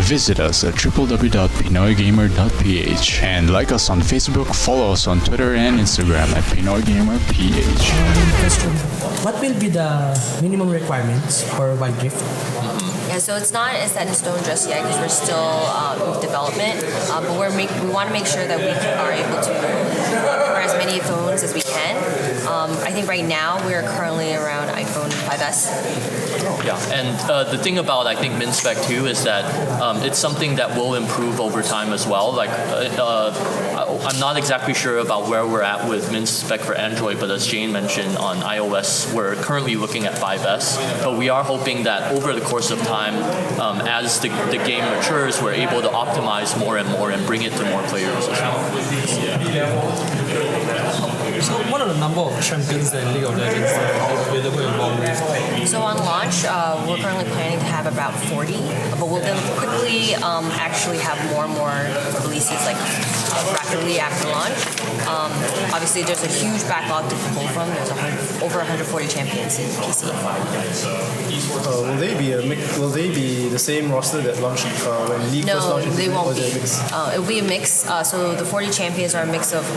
Visit us at www.pinoygamer.ph and like us on Facebook, follow us on Twitter and Instagram at PinoygamerPH. Question: what will be the minimum requirements for Wild Rift? Yeah, so it's not set in stone just yet because we're still in development, but we want to make sure that we are able to cover as many phones as we can. I think right now we're currently around iPhone 5S. Yeah, and the thing about I think min spec too is that it's something that will improve over time as well. Like I'm not exactly sure about where we're at with min spec for Android, but as Jane mentioned on iOS, we're currently looking at 5S. But we are hoping that over the course of time, as the game matures, we're able to optimize more and more and bring it to more players as well. So what are the number of champions in League of Legends that are available in Wild Rift? So on launch, we're currently planning to have about 40, but we'll then quickly actually have more and more releases like rapidly after launch. Obviously, there's a huge backlog to pull from. There's over 140 champions in PC. Will they be the same roster that launched when League first launched? No, they won't be. It'll be a mix. So the 40 champions are a mix of.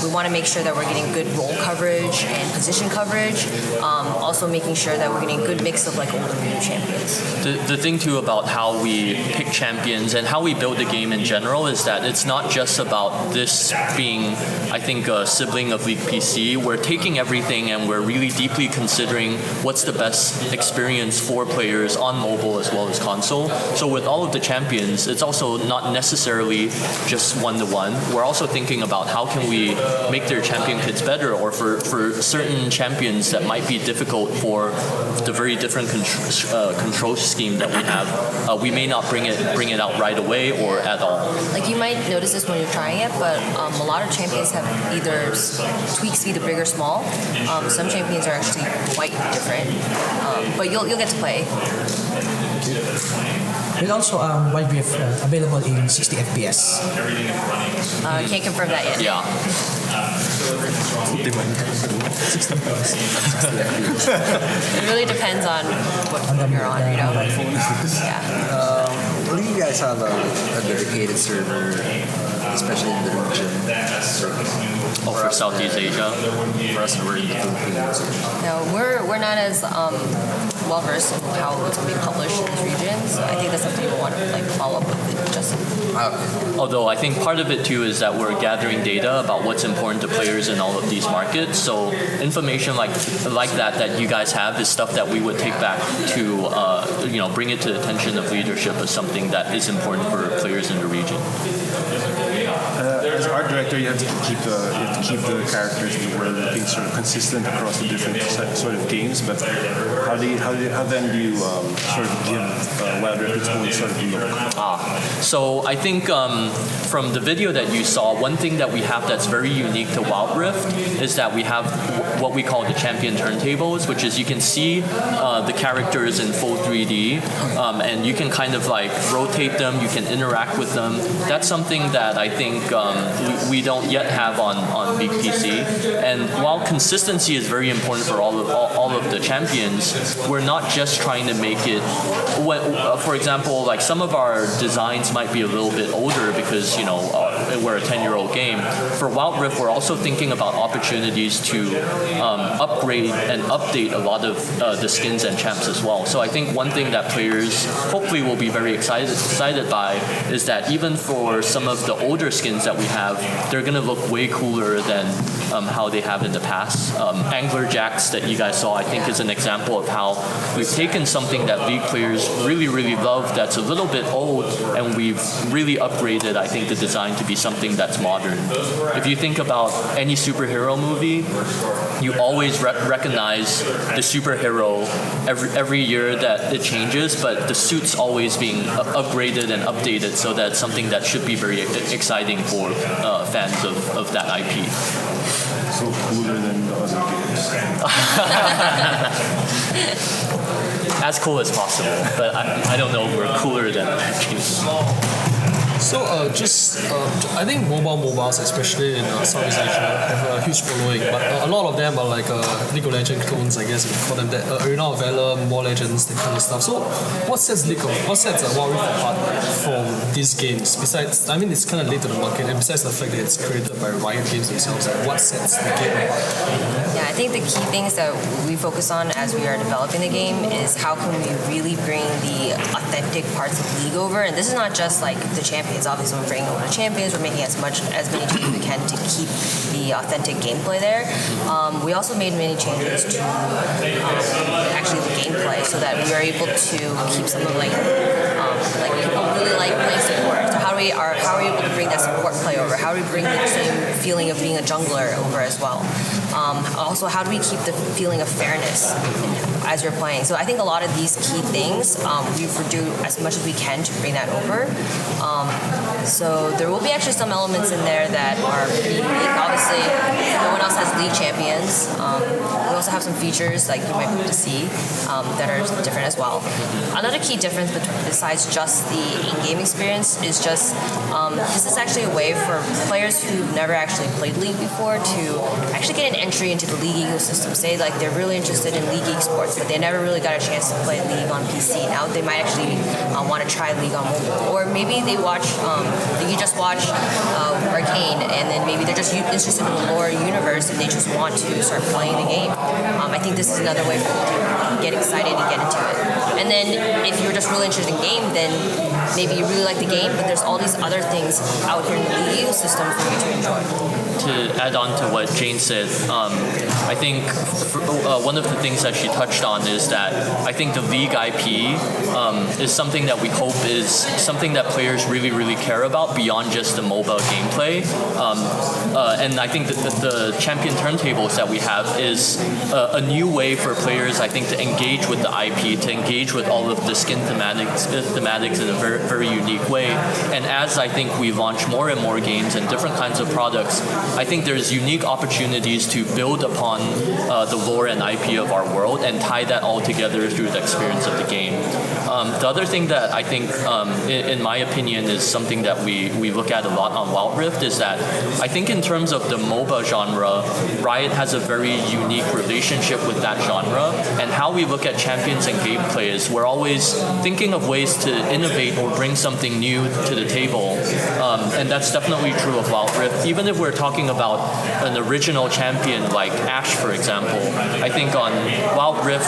We want to make sure that we're getting good role coverage and position coverage. Also making sure that we're getting a good mix of like old and new champions. The thing too about how we pick champions and how we build the game in general is that it's not just about this being, I think, a sibling of League PC. We're taking everything and we're really deeply considering what's the best experience for players on mobile as well as console. So with all of the champions, it's also not necessarily just one-to-one. We're also thinking about how can we make their champion kits better, or for certain champions that might be difficult for the very different control scheme that we have. We may not bring it out right away or at all. Like you might notice this when you're trying it, but a lot of champions have either tweaks to either big or small. Some champions are actually quite different, but you'll get to play. And also, Wild Rift available in 60 FPS. Can't confirm that yet. Yeah. It really depends on what phone you're on, you know? Yeah. Will you guys have a dedicated server, especially in the region? For Southeast Asia? For us, we're in the Philippines. No, we're not as well versed in how it's going to be published in this region. So I think that's something we'll want to like follow up with Justin. Although I think part of it too is that we're gathering data about what's important to players in all of these markets. So information like that you guys have is stuff that we would take back to bring it to the attention of leadership as something that is important for players in the region. As art director, you have to keep the characters and the world looking sort of consistent across the different sort of games. But how then do you sort of give Wild Rift its own sort of look? So I think from the video that you saw, one thing that we have that's very unique to Wild Rift is that we have what we call the champion turntables, which is you can see the characters in full 3D, and you can kind of like rotate them, you can interact with them. That's something that I think we don't yet have on Big PC. And while consistency is very important for all of the champions, we're not just trying to make it. For example, like some of our designs might be a little bit older because we're a 10-year-old game. For Wild Rift, we're also thinking about opportunities to upgrade and update a lot of the skins and champs as well. So I think one thing that players hopefully will be very excited by is that even for some of the older skins that we have, they're going to look way cooler than how they have in the past. Angler Jacks that you guys saw, I think, is an example of how we've taken something that League players really, really love that's a little bit old, and we've really upgraded, I think, the design to be something that's modern. If you think about any superhero movie, you always recognize the superhero every year that it changes, but the suit's always being upgraded and updated, so that's something that should be very exciting for fans of that IP. So cooler than the other games. As cool as possible, but I don't know if we're cooler than other games. So I think mobiles, especially in Southeast Asia, have a huge following. But a lot of them are like League of Legends clones, I guess you can call them that. Arena of Valor, Mobile Legends, that kind of stuff. So what sets Wild Rift apart from these games? Besides, I mean, it's kind of late to the market, and besides the fact that it's created by Riot Games themselves, like what sets the game apart? Yeah, I think the key things that we focus on as we are developing the game is how can we really bring the authentic parts of League over. And this is not just like the champions. Obviously, we're bringing over the champions. We're making as many changes we can to keep the authentic gameplay there. We also made many changes to actually the gameplay so that we are able to keep some of like people really like playing support. So how are we able to bring that support play over? How do we bring the same feeling of being a jungler over as well? Also, how do we keep the feeling of fairness as you're playing? So I think a lot of these key things we do as much as we can to bring that over. So there will be actually some elements in there that are pretty unique. Obviously, no one else has League champions. We also have some features like you might be able to see that are different as well. Another key difference besides just the in-game experience is just this is actually a way for players who've never actually played League before to actually get an entry into the League ecosystem. Say like they're really interested in League esports, but they never really got a chance to play League on PC. Now they might actually want to try League on mobile, or maybe they just watch Arcane, and then maybe they're just interested in the lore universe, and they just want to start playing the game. I think this is another way for them to get excited and get into it. And then if you're just really interested in game, then maybe you really like the game, but there's all these other things out here in the League ecosystem for you to enjoy. To add on to what Jane said, I think one of the things that she touched on is that I think the League IP is something that we hope is something that players really, really care about beyond just the mobile gameplay. And I think that the champion turntables that we have is a new way for players, I think, to engage with the IP, to engage with all of the skin thematics in a very, very unique way. And as I think we launch more and more games and different kinds of products, I think there's unique opportunities to build upon the lore and IP of our world and tie that all together through the experience of the game. The other thing that I think, in my opinion, is something that we look at a lot on Wild Rift is that I think in terms of the MOBA genre, Riot has a very unique relationship with that genre, and how we look at champions and gameplay is we're always thinking of ways to innovate or bring something new to the table, and that's definitely true of Wild Rift. Even if we're talking about an original champion like Ashe, for example, I think on Wild Rift,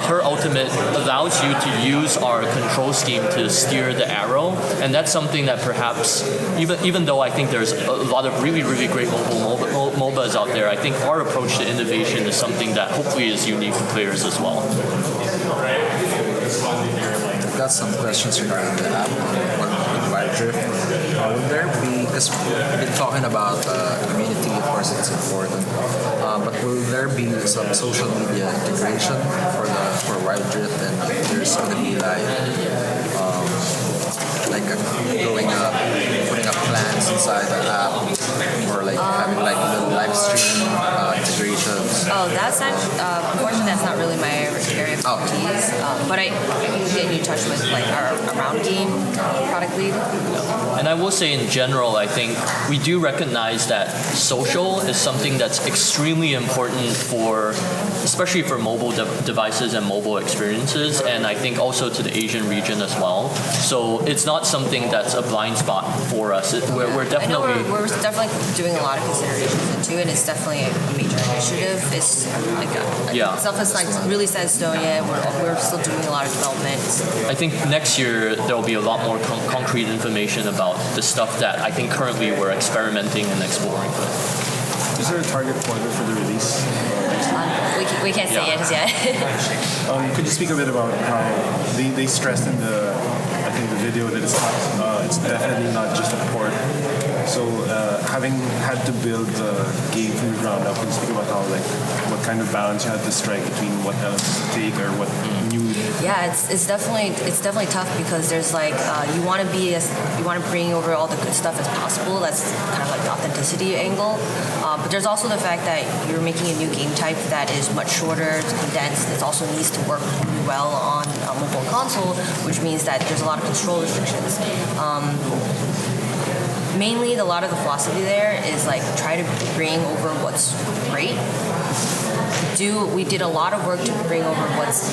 her ultimate allows you to use our control scheme to steer the arrow, and that's something that perhaps, even though I think there's a lot of really, really great MOBAs out there, I think our approach to innovation is something that hopefully is unique to players as well. I've got some questions regarding the app on Wild Rift. Will there be, because we've been talking about community, of course it's important, but will there be some social media integration for Wild Rift, and there's going to be going up, putting up plans inside the app, or having little live stream integrations? Oh, that's not, unfortunately that's not really my area of expertise, but I can get in touch with our around game product lead. And I will say in general, I think we do recognize that social is something that's extremely important especially for mobile devices and mobile experiences, and I think also to the Asian region as well. So it's not something that's a blind spot for us. We're definitely we're definitely doing a lot of considerations into it. It's definitely a major initiative. It's stuff is really set in stone yet. We're still doing a lot of development. I think next year there will be a lot more concrete information about the stuff that I think currently we're experimenting and exploring with. Is there a target pointer for the release? We can't say it yet. Could you speak a bit about how they stressed in the video that it's definitely not just a port. So having had to build the game from the ground up, can you speak about how what kind of balance you had to strike between what else to take or what new? Yeah, it's definitely tough because there's you want to bring over all the good stuff as possible. That's kind of the authenticity angle. But there's also the fact that you're making a new game type that is much shorter, it's condensed. It also needs to work really well on a mobile console, which means that there's a lot of control restrictions. mainly a lot of the philosophy there is like try to bring over what's great. We did a lot of work to bring over what's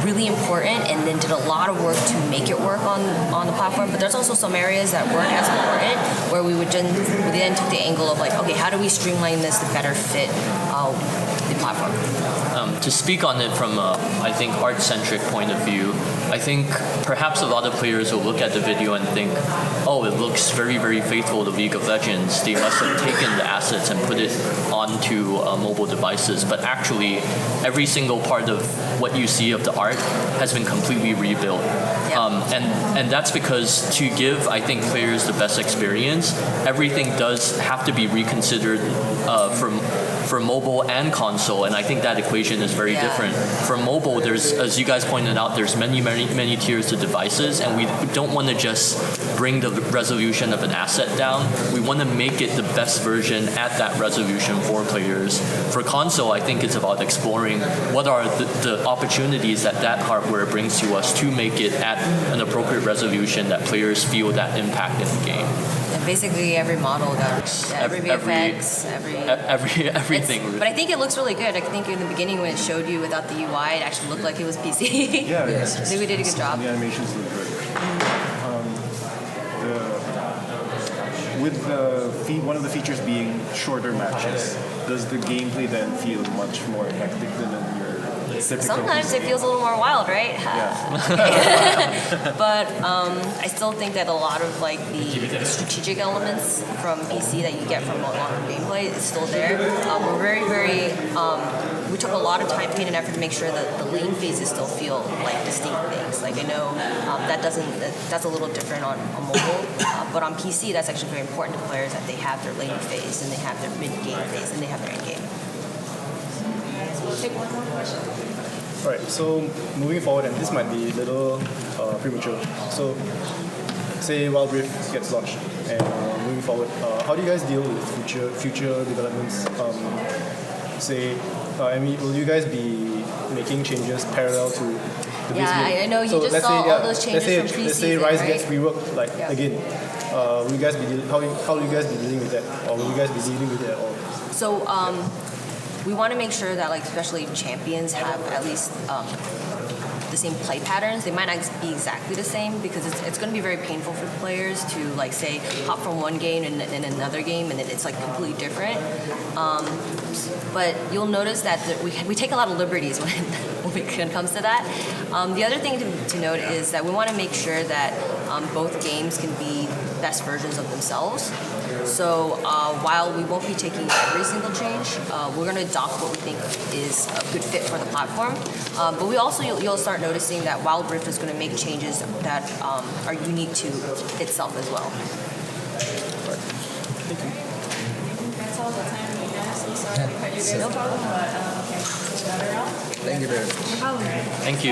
really important, and then did a lot of work to make it work on the platform. But there's also some areas that weren't as important, where we then took the angle of like, okay, how do we streamline this to better fit the platform? To speak on it from a, I think, art-centric point of view, I think perhaps a lot of players will look at the video and think, oh, it looks very, very faithful to League of Legends. They must have taken the assets and put it onto mobile devices. But actually, every single part of what you see of the art has been completely rebuilt. And that's because to give, I think, players the best experience, everything does have to be reconsidered for mobile and console, and I think that equation is very different. For mobile, there's, as you guys pointed out, there's many tiers of devices, and we don't want to just bring the resolution of an asset down. We want to make it the best version at that resolution for players. For console, I think it's about exploring what are the opportunities that hardware brings to us to make it at an appropriate resolution that players feel that impact in the game. And basically every model got every VFX, everything. But I think it looks really good. I think in the beginning when it showed you without the UI, it actually looked like it was PC. Yeah, I think we did a good job. The animations look good. With one of the features being shorter matches, does the gameplay then feel much more hectic than in your typical? Sometimes it feels a little more wild, right? Yeah. But I still think that a lot of like the strategic elements from PC that you get from a lot of gameplay is still there. We're very we took a lot of time, pain, and effort to make sure that the lane phases still feel like distinct things. Like I know that's a little different on mobile, but on PC that's actually very important to players that they have their lane phase and they have their mid game phase and they have their end game. We'll take one more question. Alright, so moving forward, and this might be a little premature. So, say Wild Rift gets launched, and moving forward, how do you guys deal with future developments? Will you guys be making changes parallel to the base game? I know you just saw all those changes from pre-season, let's say Rise right? gets reworked again. Will you guys how will you guys be dealing with that, or will you guys be dealing with it at all? So we want to make sure that, like, especially champions have at least the same play patterns. They might not be exactly the same because it's going to be very painful for players to, like, say, hop from one game and then another game and then it's like completely different. But you'll notice that we take a lot of liberties when it comes to that. The other thing to note is that we want to make sure that both games can be best versions of themselves. So while we won't be taking every single change, we're going to adopt what we think is a good fit for the platform. But we also, you'll start noticing that Wild Rift is going to make changes that are unique to itself as well. Thank you. Thank you. That's all the time we have. So sorry if I do guys. No problem. But, Thank you very much. no problem. Thank you.